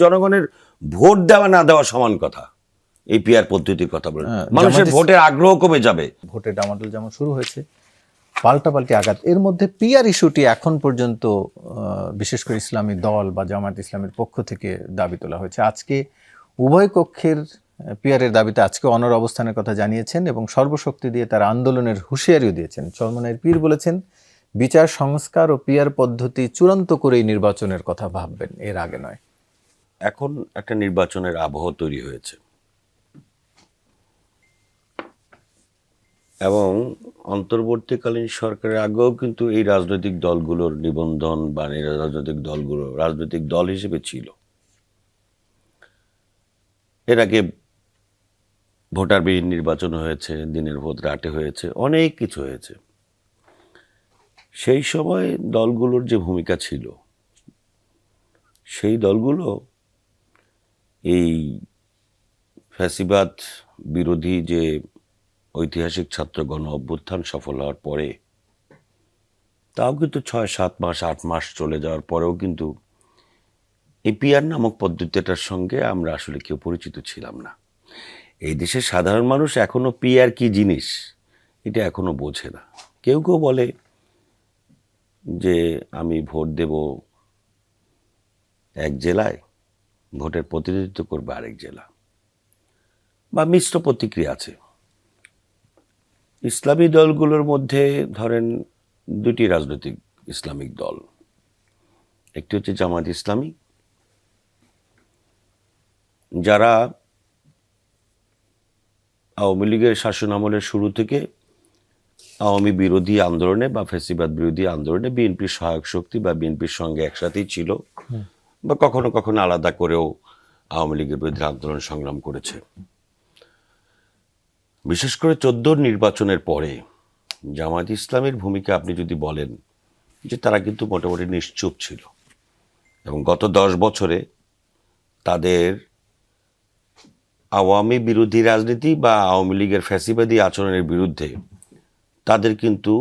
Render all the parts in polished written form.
জনগণের ভোট দেওয়া না দেওয়া সমান কথা। এই পিআর পদ্ধতির কথা বলেন, মানুষের ভোটের আগ্রহ কমে যাবে। ভোটের ডামাডোল যেমন শুরু হয়েছে, পাল্টাপাল্টি আঘাত। এর মধ্যে পিআর ইস্যুটি এখন পর্যন্ত বিশেষ করে ইসলামী দল বা জামায়াত ইসলামের পক্ষ থেকে দাবি তোলা হয়েছে। আজকে উভয় কক্ষের পিআরের দাবিতে আজকে অনড় অবস্থানের কথা জানিয়েছেন এবং সর্বশক্তি দিয়ে তারা আন্দোলনের হুঁশিয়ারিও দিয়েছেন। চরমনাইয়ের পীর বলেছেন, বিচার সংস্কার ও পিআর পদ্ধতি চূড়ান্ত করেই নির্বাচনের কথা ভাববেন, এর আগে নয়। এখন একটা নির্বাচনের আবহ তৈরি হয়েছে এবং অন্তর্বর্তীকালীন সরকারের আগেও কিন্তু এই রাজনৈতিক দলগুলোর নিবন্ধন বা রাজনৈতিক দল হিসেবে ছিল। এর আগে ভোটারবিহীন নির্বাচন হয়েছে, দিনের ভোট রাতে হয়েছে, অনেক কিছু হয়েছে। সেই সময় দলগুলোর যে ভূমিকা ছিল, সেই দলগুলো এই ফ্যাসিবাদ বিরোধী যে ঐতিহাসিক ছাত্র গণ অভ্যুত্থান সফল হওয়ার পরে, তাও কিন্তু 6-7 মাস 8 মাস চলে যাওয়ার পরেও কিন্তু এই পিআর নামক পদ্ধতিটার সঙ্গে আমরা আসলে কেউ পরিচিত ছিলাম না। এই দেশের সাধারণ মানুষ এখনো পিআর কি জিনিস এটা এখনো বোঝে না। কেউ কেউ বলে যে আমি ভোট দেব এক জেলায়, ভোটের প্রতিনিধিত্ব করবে আরেক জেলা, বা মিশ্র প্রতিক্রিয়া আছে। ইসলামী দলগুলোর মধ্যে ধরেন দুটি রাজনৈতিক ইসলামিক দল, একটি হচ্ছে জামাত ইসলামী, যারা আওয়ামী লীগের শাসন আমলের শুরু থেকে আওয়ামী বিরোধী আন্দোলনে বা ফ্যাসিবাদ বিরোধী আন্দোলনে বিএনপির সহায়ক শক্তি বা বিএনপির সঙ্গে একসাথেই ছিল, বা কখনো কখনো আলাদা করেও আওয়ামী লীগের বিরুদ্ধে আন্দোলন সংগ্রাম করেছে। বিশেষ করে 14 নির্বাচনের পরে জামাত ইসলামের ভূমিকা আপনি যদি বলেন যে তারা কিন্তু মোটামুটি নিশ্চুপ ছিল এবং গত 10 বছরে তাদের আওয়ামী বিরোধী রাজনীতি বা আওয়ামী লীগের ফ্যাসিবাদী আচরণের বিরুদ্ধে তাদের কিন্তু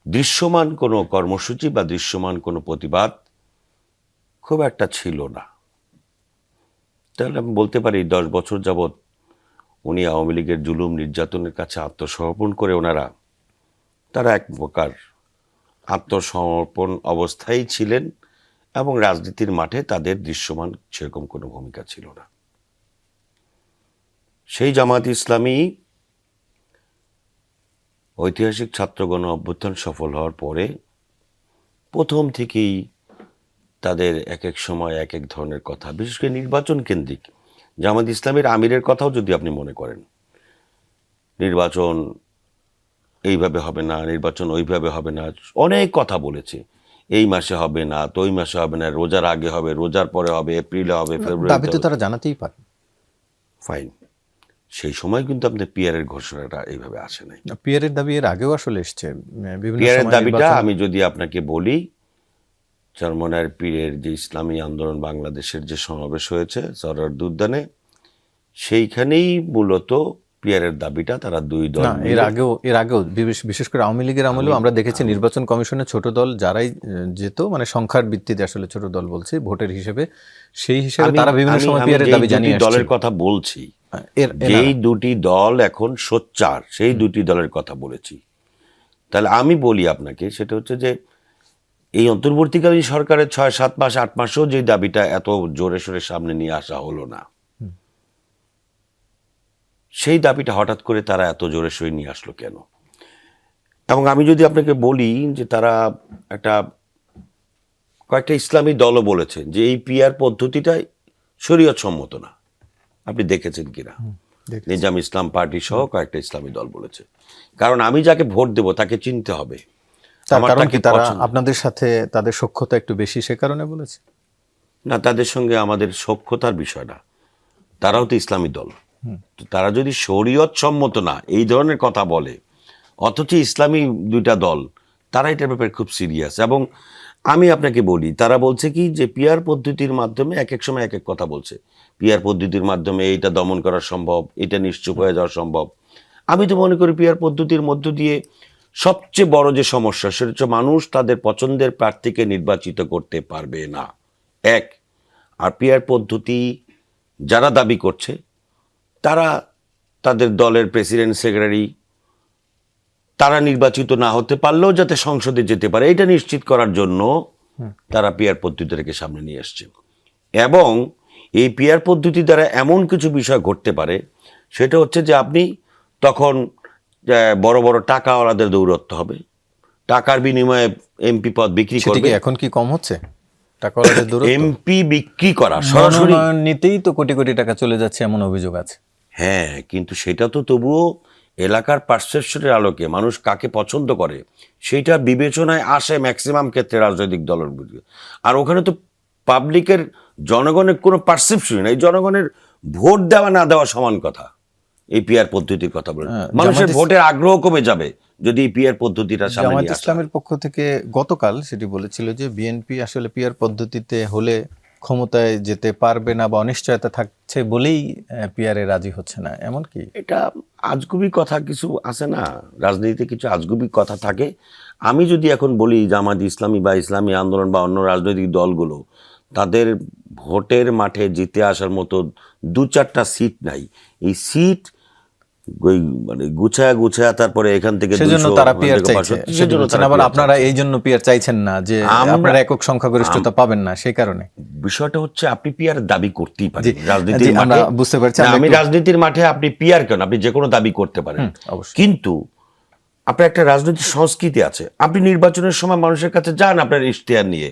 দৃশ্যমান কোনো কর্মসূচি বা দৃশ্যমান কোনো প্রতিবাদ খুব একটা ছিল না। তাহলে আমি বলতে পারি 10 বছর যাবৎ উনি আওয়ামী লীগের জুলুম নির্যাতনের কাছে আত্মসমর্পণ করে তারা এক প্রকার আত্মসমর্পণ অবস্থায় ছিলেন এবং রাজনীতির মাঠে তাদের দৃশ্যমান সেরকম কোনো ভূমিকা ছিল না। সেই জামাত ইসলামী ঐতিহাসিক ছাত্র গণ অভ্যুত্থান সফল হওয়ার পরে প্রথম থেকেই তাদের এক এক সময় এক এক ধরনের কথা, বিশেষ করে নির্বাচন কেন্দ্রিক। জামাত ইসলামের আমিরের কথাও যদি আপনি মনে করেন, নির্বাচন এইভাবে হবে না, নির্বাচন ওইভাবে হবে না, অনেক কথা বলেছে। এই মাসে হবে না, তো ওই মাসে হবে না, রোজার আগে হবে, রোজার পরে হবে, এপ্রিলে হবে, ফেব্রুয়ারিতে তারা জানাতেই পারে। ফাইন। সেই সময় কিন্তু আপনার পিআরের ঘোষণাটা এইভাবে আসে নাই। পিআরের দাবি এর আগেও আসলে এসছে। পিআরের দাবিটা আমি যদি আপনাকে বলি, চরমনাইয়ের পীরের যে ইসলামী আন্দোলন বাংলাদেশের যে সমাবেশ হয়েছে সরওয়ার্দী উদ্যানে, সেইখানেই মূলত পিআরের দাবিটা তারা দুই দল। এর আগেও বিশেষ করে আওয়ামী লীগের আমলেও আমরা দেখেছি নির্বাচন কমিশনে ছোট দল যারাই যেত, মানে সংখ্যার ভিত্তিতে আসলে ছোট দল বলছে ভোটের হিসেবে, সেই হিসেবে তারা বিভিন্ন সময় পিআরের দাবি জানিয়ে আসছে। দলের কথা বলছি, যেই দুটি দল এখন সোচ্চার, সেই দুটি দলের কথা বলেছি। তাহলে আমি বলি আপনাকে, সেটা হচ্ছে যে এই অন্তর্বর্তীকালীন সরকারের 6-7 মাস 8 মাসেও যে দাবিটা এত জোরে সোরে সামনে নিয়ে আসা হলো না, সেই দাবিটা হঠাৎ করে তারা এত জোরে সোরে নিয়ে আসলো কেন? এবং আমি যদি আপনাকে বলি যে তারা কয়েকটা ইসলামী দলও বলেছে যে এই পিআর পদ্ধতিটাই শরীয়ত সম্মত না। আপনি দেখেছেন কিনা? নিজাম ইসলাম পার্টি সহ কয়েকটা ইসলামী দল বলেছে। কারণ আমি যাকে ভোট দেব তাকে চিনতে হবে। তারা আপনাদের সাথে তাদের সখ্যতা একটু বেশি, সে কারণে বলেছে না? তাদের সঙ্গে আমাদের সখ্যতার বিষয় না, তারাও তো ইসলামী দল। তারা যদি শরীয়ত সম্মত না এই ধরনের কথা বলে, অথচ ইসলামী দুইটা দল, তারা এটার ব্যাপারে খুব সিরিয়াস। এবং আমি আপনাকে বলি, তারা বলছে কি যে পিআর পদ্ধতির মাধ্যমে এক এক সময় এক এক কথা বলছে। পিআর পদ্ধতির মাধ্যমে এটা দমন করা সম্ভব, এটা নিশ্চুপ হয়ে যাওয়া সম্ভব। আমি তো মনে করি পিআর পদ্ধতির মধ্য দিয়ে সবচেয়ে বড় যে সমস্যা, সেটা হচ্ছে মানুষ তাদের পছন্দের প্রার্থীকে নির্বাচিত করতে পারবে না। এক, আর পিআর পদ্ধতি যারা দাবি করছে তারা তাদের দলের প্রেসিডেন্ট সেক্রেটারি তারা নির্বাচিত না হতে পারলেও যাতে সংসদে যেতে পারে এটা নিশ্চিত করার জন্য তারা পিআর পদ্ধতিটাকে সামনে নিয়ে আসছে। এবং এই পিআর পদ্ধতি দ্বারা এমন কিছু বিষয় ঘটতে পারে, সেটা হচ্ছে যে আপনি তখন বড় বড় টাকাওয়ালাদের দৌরত্ব হবে, টাকার বিনিময়ে এমপি পদ বিক্রি সেটা করবে। কি এখন কি কম হচ্ছে টাকাওয়ালাদের দূরত্ব? এমপি বিক্রি করা সরাসরি, মনোনয়ন নিতেই তো কোটি কোটি টাকা চলে যাচ্ছে এমন অভিযোগ আছে। হ্যাঁ, কিন্তু সেটা তো তবুও এলাকার পারসেপশনের আলোকে মানুষ কাকে পছন্দ করে সেইটা বিবেচনায় আসে ম্যাক্সিমাম ক্ষেত্রে রাজনৈতিক দলের বিরুদ্ধে। আর ওখানে তো পাবলিকের, জনগণের কোনো পারসেপশনই নাই, জনগণের ভোট দেওয়া না দেওয়া সমান কথা। এই পিআর পদ্ধতির কথা বলে মানুষের ভোটের আগ্রহ কমে যাবে যদি এই পিআর পদ্ধতিটা সামনে জামায়াত নিয়ে আসা হয়। ইসলামের পক্ষ থেকে গতকাল সেটি বলেছিল যে বিএনপি আসলে পিআর পদ্ধতিতে হলে ক্ষমতায় যেতে পারবে না বা অনিশ্চয়তা থাকছে বলেই পিআরে রাজি হচ্ছে না, এমন কি? এটা আজগুবি কথা কিছু আছে না, রাজনীতিতে কিছু আজগুবি কথা থাকে। আমি যদি এখন বলি জামাত ইসলামী বা ইসলামী আন্দোলন বা অন্য রাজনৈতিক দলগুলো তাদের ভোটের মাঠে জিতে আসার মতো 2-4টা সিট নাই, এই সিট ওই মানে গুছায়া তারপরে এখান থেকে সেজন্য 200, তারা পিআর 100, চাইছে। 500, সেজন্য তারা আবার PR আপনারা চাইছে। এই জন্য পিআর চাইছেন না যে আপনারা একক সংখ্যাগরিষ্ঠতা পাবেন না সেই কারণে? বিষয়টা হচ্ছে আপনি পিআর দাবি করতেই পারেন জি, রাজনীতির জি, আমরা মাঠে। বুঝতে পারছি। না, আমরা আমি একটু- রাজনীতির মাঠে আপনি পিআর কেন, আপনি যে কোনো দাবি করতে পারেন, অবশ্যই। কিন্তু আপনার একটা রাজনৈতিক সংস্কৃতি আছে। আপনি নির্বাচনের সময় মানুষের কাছে যান আপনার ইশতেহার নিয়ে